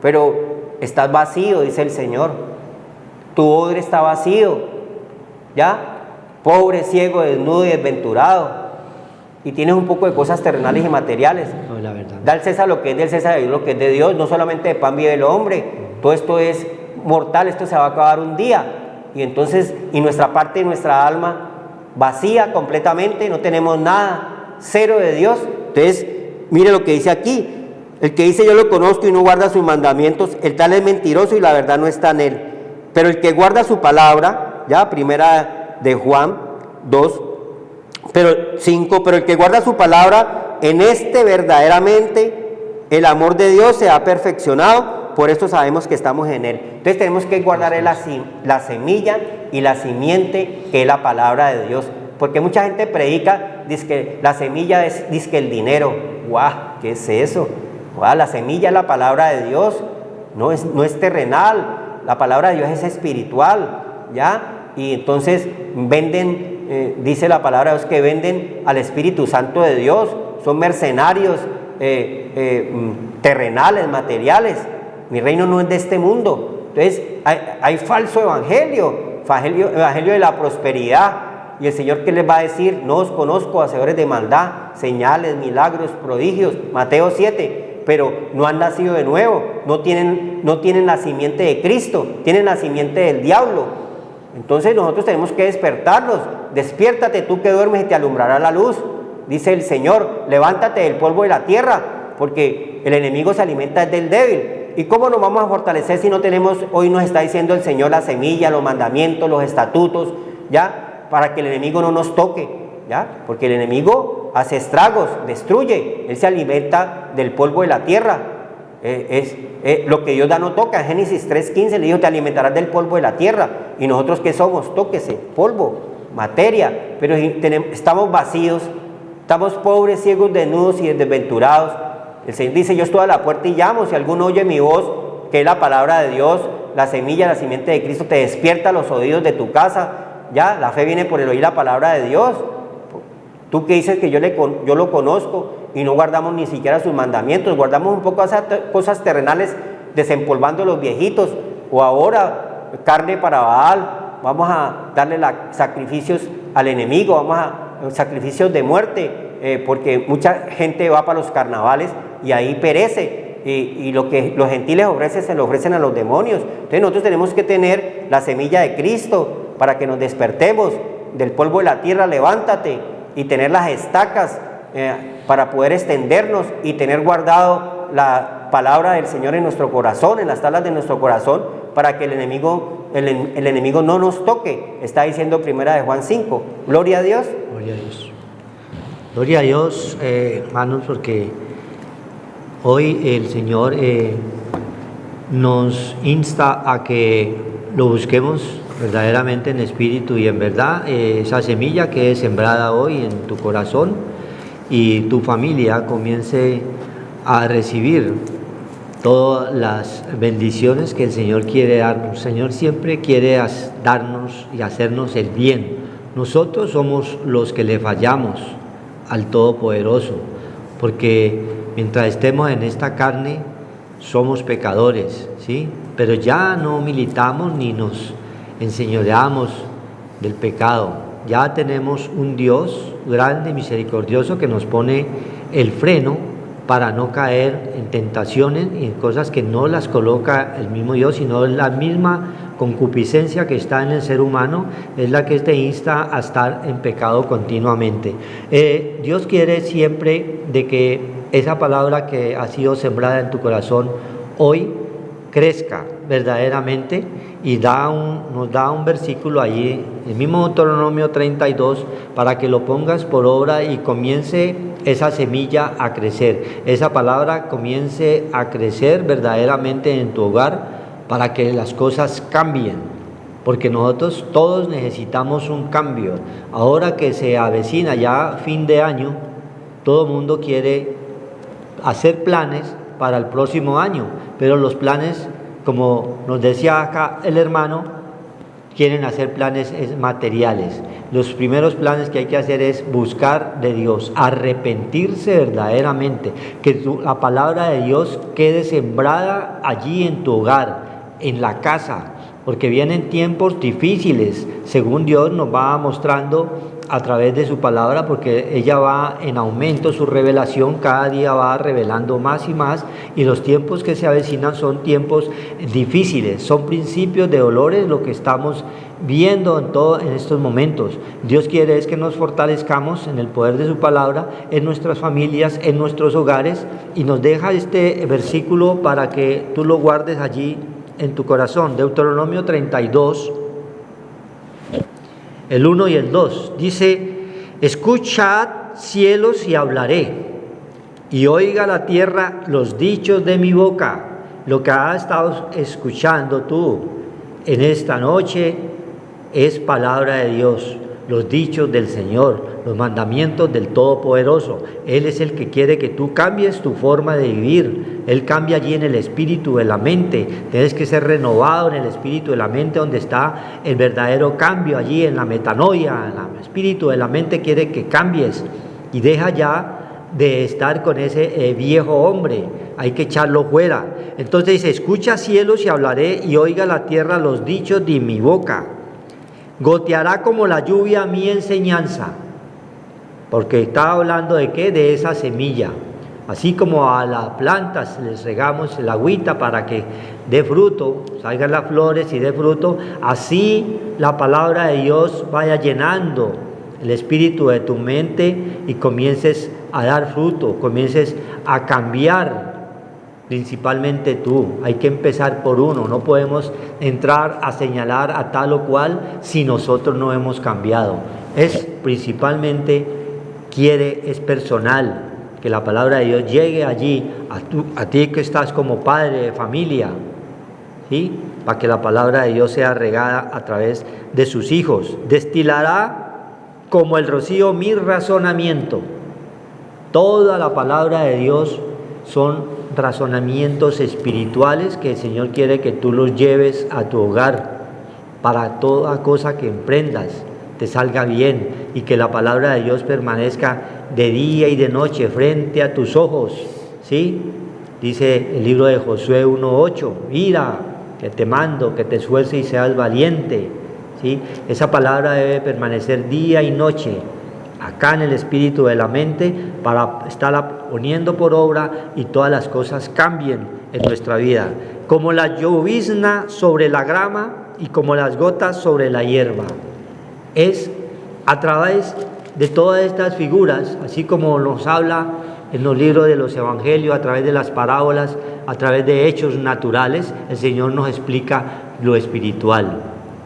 pero estás vacío, dice el Señor. Tu odre está vacío, ¿ya? Pobre, ciego, desnudo y desventurado. Y tienes un poco de cosas terrenales y materiales. No, la verdad. Da al César lo que es del César y lo que es de Dios. No solamente de pan vive el hombre. Todo esto es mortal, esto se va a acabar un día. Y entonces, y nuestra parte, nuestra alma vacía completamente, no tenemos nada, cero de Dios. Entonces, mire lo que dice aquí. El que dice yo lo conozco y no guarda sus mandamientos, el tal es mentiroso y la verdad no está en él. Pero el que guarda su palabra, ya, Primera de Juan 2, pero el que guarda su palabra, en este verdaderamente el amor de Dios se ha perfeccionado, por esto sabemos que estamos en él. Entonces tenemos que guardar la semilla y la simiente, que es la palabra de Dios, porque mucha gente predica, dice que la semilla dice que el dinero. ¡Guau! ¿Qué es eso? ¡Guau! La semilla es la palabra de Dios, no es terrenal. La palabra de Dios es espiritual, ¿ya? Y entonces venden, dice la palabra de Dios, que venden al Espíritu Santo de Dios. Son mercenarios terrenales, materiales. Mi reino no es de este mundo. Entonces hay falso evangelio de la prosperidad. Y el Señor, ¿qué les va a decir? No os conozco, hacedores de maldad, señales, milagros, prodigios. Mateo 7. Pero no han nacido de nuevo, no tienen la simiente de Cristo, tienen la simiente del diablo. Entonces nosotros tenemos que despertarlos. Despiértate tú que duermes y te alumbrará la luz, dice el Señor. Levántate del polvo de la tierra, porque el enemigo se alimenta del débil. ¿Y cómo nos vamos a fortalecer si no tenemos, hoy nos está diciendo el Señor, la semilla, los mandamientos, los estatutos, ¿ya? Para que el enemigo no nos toque, ¿ya? Porque el enemigo hace estragos, destruye, él se alimenta del polvo de la tierra. Lo que Dios da no toca. En Génesis 3:15 le dijo, te alimentarás del polvo de la tierra. Y nosotros, ¿qué somos? Tóquese, polvo, materia. Pero estamos vacíos, estamos pobres, ciegos, desnudos y desventurados. El Señor dice, yo estoy a la puerta y llamo. Si alguno oye mi voz, que es la palabra de Dios, la semilla, la simiente de Cristo, te despierta los oídos de tu casa. Ya, la fe viene por el oír la palabra de Dios. Tú que dices que yo lo conozco y no guardamos ni siquiera sus mandamientos, guardamos un poco esas cosas terrenales, desempolvando los viejitos, o ahora carne para Baal, vamos a darle sacrificios al enemigo, vamos a sacrificios de muerte, porque mucha gente va para los carnavales y ahí perece, y lo que los gentiles ofrecen se lo ofrecen a los demonios. Entonces nosotros tenemos que tener la semilla de Cristo para que nos despertemos del polvo de la tierra. Levántate, y tener las estacas para poder extendernos y tener guardado la palabra del Señor en nuestro corazón, en las tablas de nuestro corazón, para que el enemigo no nos toque. Está diciendo Primera de Juan 5. Gloria a Dios. Gloria a Dios. Gloria a Dios, hermanos, porque hoy el Señor nos insta a que lo busquemos verdaderamente en espíritu y en verdad, esa semilla que es sembrada hoy en tu corazón, y tu familia comience a recibir todas las bendiciones que el Señor quiere darnos. El Señor siempre quiere darnos y hacernos el bien. Nosotros somos los que le fallamos al Todopoderoso, porque mientras estemos en esta carne somos pecadores, ¿sí? Pero ya no militamos ni nos enseñoreamos del pecado. Ya tenemos un Dios grande y misericordioso que nos pone el freno para no caer en tentaciones y en cosas que no las coloca el mismo Dios, sino la misma concupiscencia que está en el ser humano es la que te insta a estar en pecado continuamente. Dios quiere siempre de que esa palabra que ha sido sembrada en tu corazón hoy crezca verdaderamente, y nos da un versículo allí, el mismo Deuteronomio 32, para que lo pongas por obra y comience esa semilla a crecer, esa palabra comience a crecer verdaderamente en tu hogar, para que las cosas cambien, porque nosotros todos necesitamos un cambio. Ahora que se avecina ya fin de año, todo el mundo quiere hacer planes para el próximo año, pero los planes, como nos decía acá el hermano, quieren hacer planes materiales. Los primeros planes que hay que hacer es buscar de Dios, arrepentirse verdaderamente, que la palabra de Dios quede sembrada allí en tu hogar, en la casa, porque vienen tiempos difíciles, según Dios nos va mostrando a través de su palabra, porque ella va en aumento, su revelación cada día va revelando más y más, y los tiempos que se avecinan son tiempos difíciles, son principios de dolores lo que estamos viendo en estos momentos. Dios quiere es que nos fortalezcamos en el poder de su palabra, en nuestras familias, en nuestros hogares, y nos deja este versículo para que tú lo guardes allí en tu corazón. Deuteronomio 32, el 1 y el 2, dice: escuchad cielos y hablaré, y oiga la tierra los dichos de mi boca. Lo que has estado escuchando tú en esta noche es palabra de Dios, los dichos del Señor, los mandamientos del Todopoderoso. Él es el que quiere que tú cambies tu forma de vivir. Él cambia allí en el espíritu de la mente. Tienes que ser renovado en el espíritu de la mente, donde está el verdadero cambio, allí en la metanoia. El espíritu de la mente quiere que cambies y deja ya de estar con ese viejo hombre. Hay que echarlo fuera. Entonces dice: escucha cielos y hablaré, y oiga la tierra los dichos de mi boca. Goteará como la lluvia mi enseñanza. Porque está hablando de qué, de esa semilla. Así como a las plantas les regamos el agüita para que dé fruto, salgan las flores y dé fruto, así la palabra de Dios vaya llenando el espíritu de tu mente y comiences a dar fruto, comiences a cambiar. Principalmente tú, hay que empezar por uno, no podemos entrar a señalar a tal o cual si nosotros no hemos cambiado. Es principalmente, es personal, que la palabra de Dios llegue allí, a ti que estás como padre de familia, ¿sí? Para que la palabra de Dios sea regada a través de sus hijos. Destilará como el rocío mi razonamiento. Toda la palabra de Dios son razonamientos espirituales que el Señor quiere que tú los lleves a tu hogar, para toda cosa que emprendas te salga bien, y que la palabra de Dios permanezca de día y de noche frente a tus ojos, ¿sí? Dice el libro de Josué 1:8: mira, que te mando, que te esfuerces y seas valiente, ¿sí? Esa palabra debe permanecer día y noche acá en el espíritu de la mente, para estarla poniendo por obra y todas las cosas cambien en nuestra vida, como la llovizna sobre la grama y como las gotas sobre la hierba. Es a través de todas estas figuras, así como nos habla en los libros de los evangelios, a través de las parábolas, a través de hechos naturales, el Señor nos explica lo espiritual.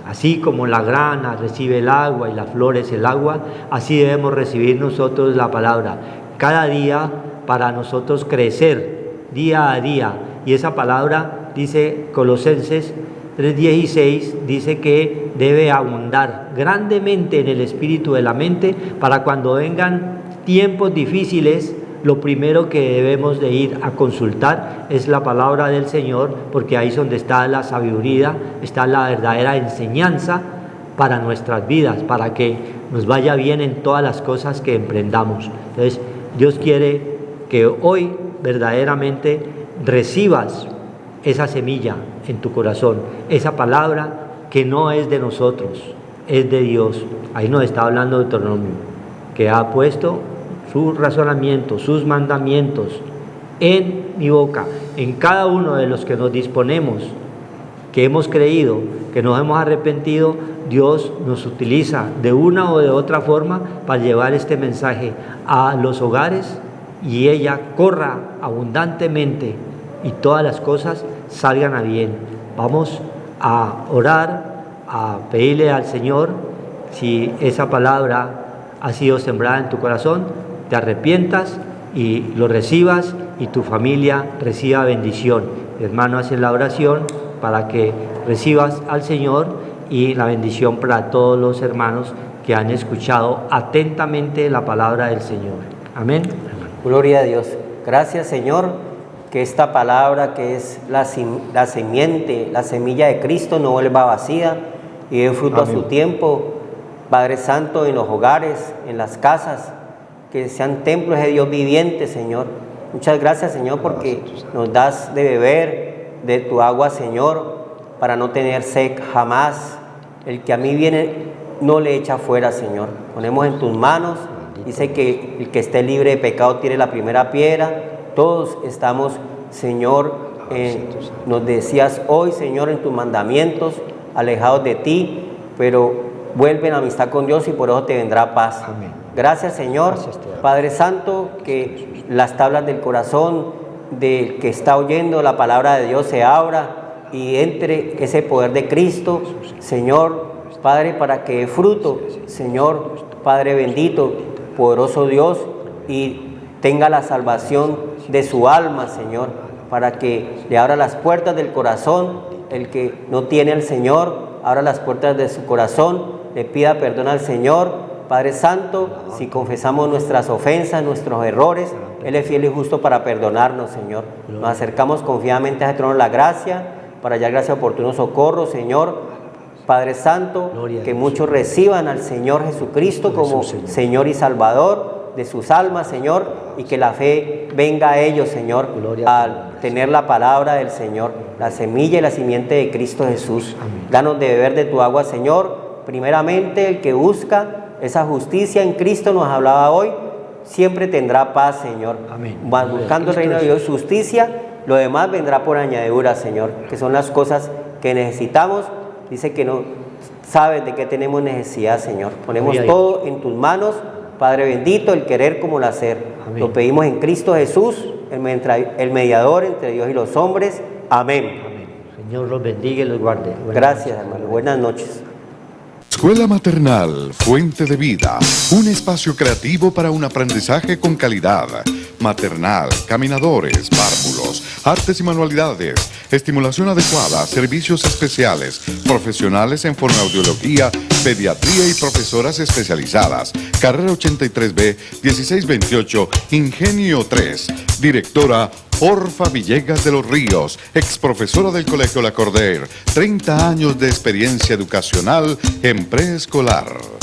Así como la grana recibe el agua y las flores el agua, así debemos recibir nosotros la palabra cada día, para nosotros crecer día a día. Y esa palabra, dice Colosenses 3:16, dice que debe abundar grandemente en el espíritu de la mente, para cuando vengan tiempos difíciles, lo primero que debemos de ir a consultar es la palabra del Señor, porque ahí es donde está la sabiduría, está la verdadera enseñanza para nuestras vidas, para que nos vaya bien en todas las cosas que emprendamos. Entonces, Dios quiere que hoy verdaderamente recibas esa semilla en tu corazón, esa palabra que no es de nosotros, es de Dios. Ahí nos está hablando Deuteronomio, que ha puesto sus razonamientos, sus mandamientos en mi boca, en cada uno de los que nos disponemos, que hemos creído, que nos hemos arrepentido. Dios nos utiliza de una o de otra forma para llevar este mensaje a los hogares y ella corra abundantemente y todas las cosas salgan a bien. Vamos a orar, a pedirle al Señor, si esa palabra ha sido sembrada en tu corazón, te arrepientas y lo recibas y tu familia reciba bendición. Hermano, hace la oración para que recibas al Señor y la bendición para todos los hermanos que han escuchado atentamente la palabra del Señor. Amén. Gloria a Dios. Gracias, Señor, que esta palabra, que es la semiente, la semilla de Cristo, no vuelva vacía y dé fruto a su tiempo. Padre Santo, en los hogares, en las casas, que sean templos de Dios viviente, Señor. Muchas gracias, Señor, porque nos das de beber de tu agua, Señor, para no tener sed jamás. El que a mí viene no le echa fuera, Señor. Ponemos en tus manos. Dice que el que esté libre de pecado tiene la primera piedra. Todos estamos, Señor, nos decías hoy, Señor, en tus mandamientos, alejados de ti, pero vuelve en amistad con Dios y por eso te vendrá paz. Amén. Gracias, Señor. Padre Santo, que las tablas del corazón del que está oyendo la palabra de Dios se abra y entre ese poder de Cristo, Señor, Padre, para que dé fruto, Señor, Padre bendito, poderoso Dios, y tenga la salvación de su alma, Señor, para que le abra las puertas del corazón. El que no tiene al Señor, abra las puertas de su corazón, le pida perdón al Señor. Padre Santo, si confesamos nuestras ofensas, nuestros errores, Él es fiel y justo para perdonarnos, Señor. Nos acercamos confiadamente a ese trono de la gracia, para hallar gracia, oportuno socorro, Señor. Padre Santo, que muchos reciban al Señor Jesucristo como Señor y Salvador de sus almas, Señor, y que la fe venga a ellos, Señor, al tener la palabra del Señor, la semilla y la simiente de Cristo Jesús. Danos de beber de tu agua, Señor. Primeramente, el que busca esa justicia en Cristo, nos hablaba hoy, siempre tendrá paz, Señor. Amén. Buscando el reino de Dios y justicia, lo demás vendrá por añadidura, Señor, que son las cosas que necesitamos. Dice que no sabes de qué tenemos necesidad, Señor. Ponemos todo en tus manos, Padre bendito, el querer como el hacer. Amén. Lo pedimos en Cristo Jesús, el mediador entre Dios y los hombres. Amén. Amén. Señor los bendiga y los guarde. Gracias, hermano. Buenas noches. Escuela Maternal, Fuente de Vida, un espacio creativo para un aprendizaje con calidad. Maternal, caminadores, párvulos, artes y manualidades, estimulación adecuada, servicios especiales, profesionales en fonoaudiología, pediatría y profesoras especializadas. Carrera 83B, 1628, Ingenio 3. Directora Orfa Villegas de los Ríos, ex profesora del Colegio La Corder, 30 años de experiencia educacional en preescolar.